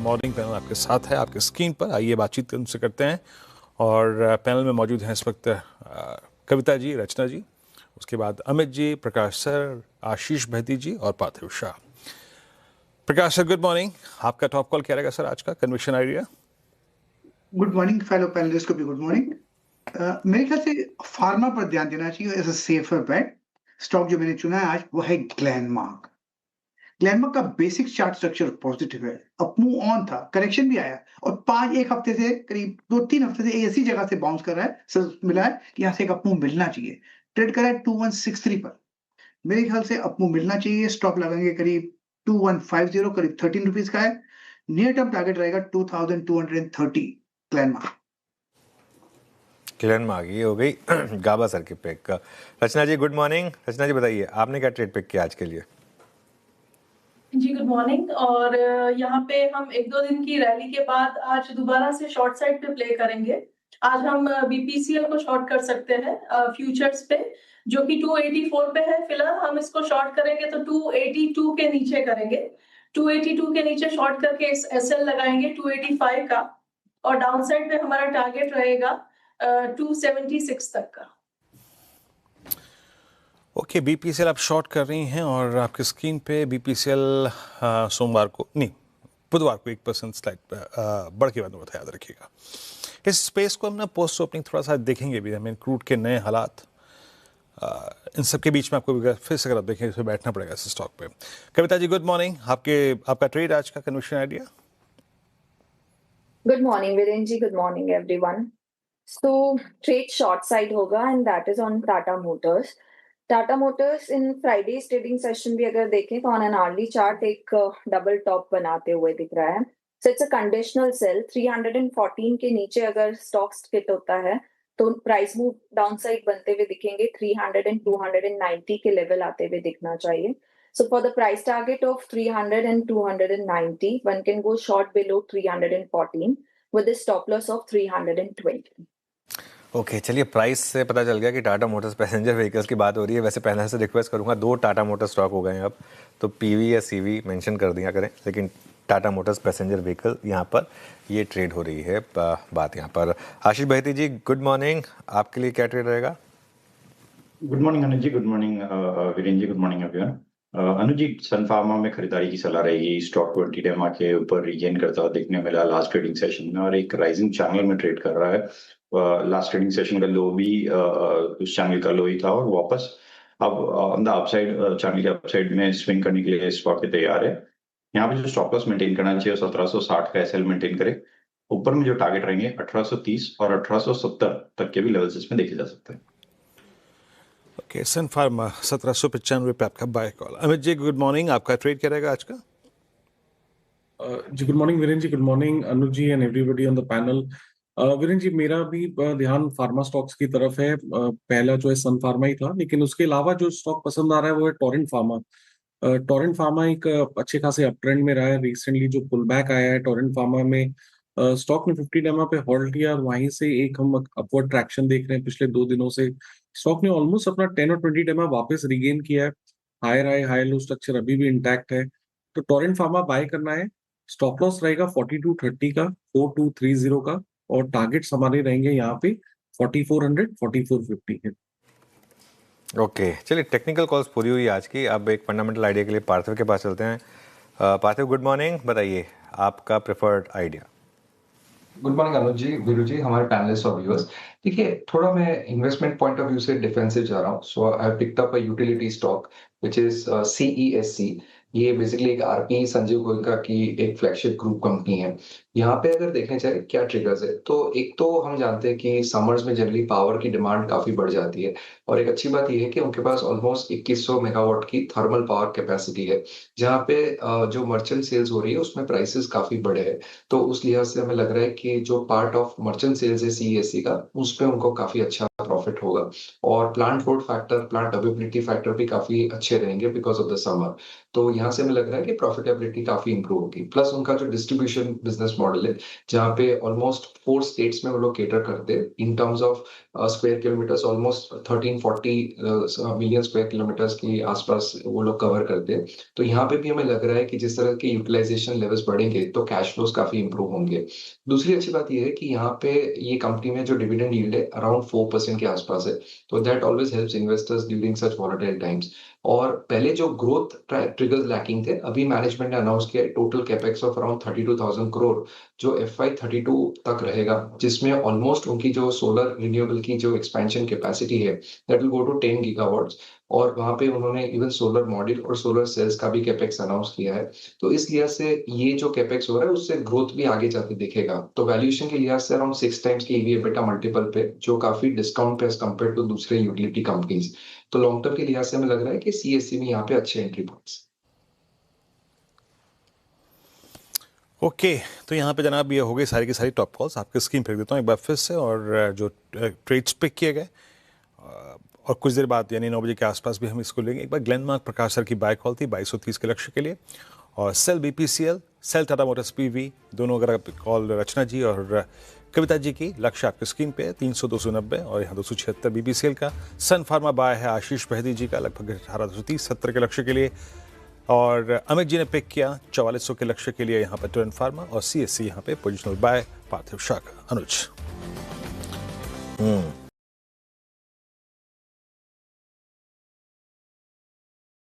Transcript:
Morning panel आपके साथ है, आपके स्क्रीन पर। आइए बातचीत उनसे करते हैं। और पैनल में मौजूद हैं इस वक्त कविता जी, रचना जी, उसके बाद अमित जी, प्रकाश सर, आशीष बहती जी और पार्थिव शाह। प्रकाश सर, गुड मॉर्निंग। आपका टॉप कॉल क्या रहेगा सर आज का? Conviction idea. Good morning fellow panelist को भी गुड मॉर्निंग। मेरे ख्याल से फार्मा पर ध्यान देना चाहिए as a safer bet. Stock जो मैंने चुना है आज वो है ग्लेनमार्क। ग्लेनमार्क का बेसिक चार्ट स्ट्रक्चर पॉजिटिव है, अप मूव ऑन था, करेक्शन भी आया और एक हफ्ते से करीब 2-3 हफ्ते से ऐसी जगह से बाउंस कर रहा है, सर मिला है कि यहाँ से एक अप मूव मिलना चाहिए। ट्रेड कर रहा है 2163 पर। मेरे ख्याल से अप मूव मिलना चाहिए। स्टॉप लगाएंगे करीब 2150, करीब 13 रुपीज का है। नियर टर्म टारगेट रहेगा 2230 ग्लेनमार्क। ग्लेनमार्क ये हो गई गाबा सर की पिक। रचना जी गुड मॉर्निंग। रचना जी बताइए आपने क्या ट्रेड पिक किया आज के लिए? जी गुड मॉर्निंग। और यहाँ पे हम 1-2 दिन की रैली के बाद आज दोबारा से शॉर्ट साइड पे प्ले करेंगे। आज हम बीपीसीएल को शॉर्ट कर सकते हैं फ्यूचर्स पे, जो कि 284 पे है। फिलहाल हम इसको शॉर्ट करेंगे तो 282 के नीचे करेंगे। 282 के नीचे शॉर्ट करके एसएल लगाएंगे 285 का, और डाउन साइड पे हमारा टारगेट रहेगा 276 तक का। ओके, बीपीसीएल आप शॉर्ट कर रही हैं और आपकी स्क्रीन पे बीपीसीएल सोमवार को नहीं, बुधवार को 1% स्लाइड बढ़ के बंद हुआ था, याद रखिएगा। इस स्पेस को हम ना पोस्ट ओपनिंग थोड़ा सा देखेंगे भी। हमें क्रूड के नए हालात, इन सब के बीच में आपको फिर से अगर आप देखें इसमें बैठना पड़ेगा इस स्टॉक पे। Kavita ji good morning. आपका ट्रेड आज का conviction idea. Good morning, Viren ji. Good morning, everyone. So, trade short side होगा and that is on Tata Motors. Tata Motors in Friday's trading session भी अगर देखें तो on an hourly chart एक double top बनाते हुए दिख रहा है. So it's a conditional sell. 314 के नीचे अगर स्टॉक्स फिट होता है तो प्राइस मूव डाउन साइड बनते हुए दिखेंगे। 300 and 290 के लेवल आते हुए दिखना चाहिए. So for the price target of 300 and 290, one can go short below 314 with a stop loss of 320. Okay चलिए, प्राइस से पता चल गया कि टाटा मोटर्स पैसेंजर व्हीकल्स की बात हो रही है। वैसे पहले से रिक्वेस्ट करूंगा, 2 टाटा मोटर्स स्टॉक हो गए हैं अब, तो पीवी या सीवी मेंशन कर दिया करें, लेकिन टाटा मोटर्स पैसेंजर व्हीकल यहाँ पर ये ट्रेड हो रही है। बात यहाँ पर आशीष बहती जी गुड मॉर्निंग। आपके लिए क्या ट्रेड रहेगा? गुड मॉर्निंग अनुज जी, good morning Virendra ji, good morning everyone. अनुज जी, सन फार्मा में खरीदारी की सलाह रहेगी। स्टॉक 20 डेमा के ऊपर रीगेन करता हुआ देखने मिला लास्ट ट्रेडिंग सेशन में और एक राइजिंग चैनल में ट्रेड कर रहा है। लास्ट ट्रेडिंग सेशन का लो भी उस चैनल का लो ही था और वापस अब ऑन द अपसाइड, चैनल के अपसाइड में स्विंग करने के लिए स्टॉक के तैयार है। यहाँ पे जो स्टॉप लॉस मेंटेन करना चाहिए 1760 का एसएल मेंटेन करे। ऊपर में जो टारगेट रहेंगे 1830 और 1870 तक के भी लेवल्स इसमें देखे जा सकते हैं। ओके, सन फार्मा 1795 पे आपका buy call. Amit ji good morning. आपका ट्रेड क्या रहेगा आज का? जी good morning Virendra ji, good morning Anuj ji and everybody on the panel. Virendra ji, मेरा भी ध्यान फार्मा स्टॉक्स की तरफ है। पहला जो है सन फार्मा ही था, लेकिन उसके अलावा जो स्टॉक पसंद आ रहा है वो है टोरेंट फार्मा। टोरेंट फार्मा एक अच्छे खासे अप ट्रेंड में रहा है। रिसेंटली जो पुल बैक आया है टोरेंट फार्मा में, स्टॉक ने 50 डेमा पे होल्ड किया और वहीं से एक हम अपवर्ड ट्रैक्शन देख रहे हैं पिछले 2 दिनों से। स्टॉक ने ऑलमोस्ट अपना 10 और 20 डेमा वापस रिगेन किया है। Higher high high low structure अभी भी इंटैक्ट है, तो टोरेंट फार्मा बाय करना है। स्टॉप लॉस रहेगा 4230 का, 4230 का, और टारगेट्स हमारे रहेंगे यहाँ पे 4400, 4450 है। ओके चलिए, टेक्निकल कॉल्स पूरी हुई आज की। अब एक फंडामेंटल आइडिया के लिए पार्थिव के पास चलते हैं। पार्थिव गुड मॉर्निंग, बताइए आपका preferred idea. Good morning Anuj ji, Viru ji, हमारे पैनलिस्ट और व्यूअर्स। देखिए, थोड़ा मैं इन्वेस्टमेंट पॉइंट ऑफ व्यू से डिफेंसिव जा रहा हूँ। So I have picked up a utility stock which is CESC। ये बेसिकली एक आरपी संजीव गोयनका की एक फ्लैगशिप ग्रुप कंपनी है। यहाँ पे अगर देखने जाए क्या ट्रिगर्स है, तो एक तो हम जानते हैं कि समर्स में जनरली पावर की डिमांड काफी बढ़ जाती है, और एक अच्छी बात यह है कि उनके पास ऑलमोस्ट 2100 मेगावाट की थर्मल पावर कैपेसिटी है, जहाँ पे जो मर्चेंट सेल्स हो रही है उसमें प्राइसेस काफी बड़े हैं। तो उस लिहाज से हमें लग रहा है कि जो पार्ट ऑफ मर्चेंट सेल्स है CESC का, उस पे उनको काफी अच्छा प्रॉफिट होगा। और plant load factor, plant availability factor भी काफी अच्छे रहेंगे बिकॉज ऑफ द समर। तो यहाँ से हमें लग रहा है कि प्रॉफिटेबिलिटी काफी इंप्रूव होगी। प्लस उनका जो डिस्ट्रीब्यूशन बिजनेस मॉडल है, जहाँ पे ऑलमोस्ट 4 स्टेट्स में वो लोग केटर करते हैं in terms of square kilometres, almost 1340 million square kilometres के आसपास वो लोग कवर करते हैं। तो यहाँ पे भी हमें लग रहा है कि जिस तरह के यूटिलाइजेशन लेवल्स बढ़ेंगे तो कैश फ्लोज काफी इंप्रूव होंगे। दूसरी अच्छी बात यह है कि यहाँ पे ये कंपनी में जो डिविडेंड यील्ड है अराउंड 4% के आसपास है, तो that always helps investors during such volatile times. और पहले जो ग्रोथ ट्रिगर्स लैकिंग थे, अभी मैनेजमेंट ने अनाउंस किया total capex of around 32,000 crore जो FY32 तक रहेगा, जिसमें ऑलमोस्ट उनकी जो सोलर रिन्यूएबल की जो एक्सपेंशन कैपेसिटी है that will go to 10 gigawatts, और वहां पे उन्होंने इवन सोलर मॉड्यूल और सोलर सेल्स का भी कैपेक्स अनाउंस किया है। तो इस लिहाज से ये जो कैपेक्स हो रहा है उससे ग्रोथ भी आगे जाते दिखेगा। तो वैल्यूएशन के लिहाज से अराउंड 6 टाइम्स की EV EBITDA मल्टीपल पे, जो काफी डिस्काउंट पे एज कम्पेयर टू दूसरे यूटिलिटी कंपनीज। तो लॉन्ग टर्म के लिहाज से हमें लग रहा है कि CSC में यहाँ पे अच्छे एंट्री पॉइंट्स। ओके, तो यहाँ पे जनाब ये हो गई सारी की सारी टॉप कॉल्स। आपकी स्क्रीन फेंक देता हूँ एक बार फिर से, और जो ट्रेड्स पिक किए गए और कुछ देर बाद यानी 9 बजे के आसपास भी हम इसको लेंगे। एक बार ग्लेनमार्क प्रकाश सर की बाय कॉल थी 2230 के लक्ष्य के लिए, और sell BPCL, sell Tata Motors PV, दोनों अगर कॉल रचना जी और कविता जी की, लक्ष्य आपके स्क्रीन पे 300 290 और यहाँ 276 BPCL का। सन फार्मा बाय है आशीष बहदी जी का लगभग 1830 70 के लक्ष्य के लिए, और अमित जी ने पिक किया 4400 के लक्ष्य के लिए यहाँ पर टर्न फार्मा, और CSC यहाँ पे पोजिशनल बाय पार्थिव शाह का। अनुज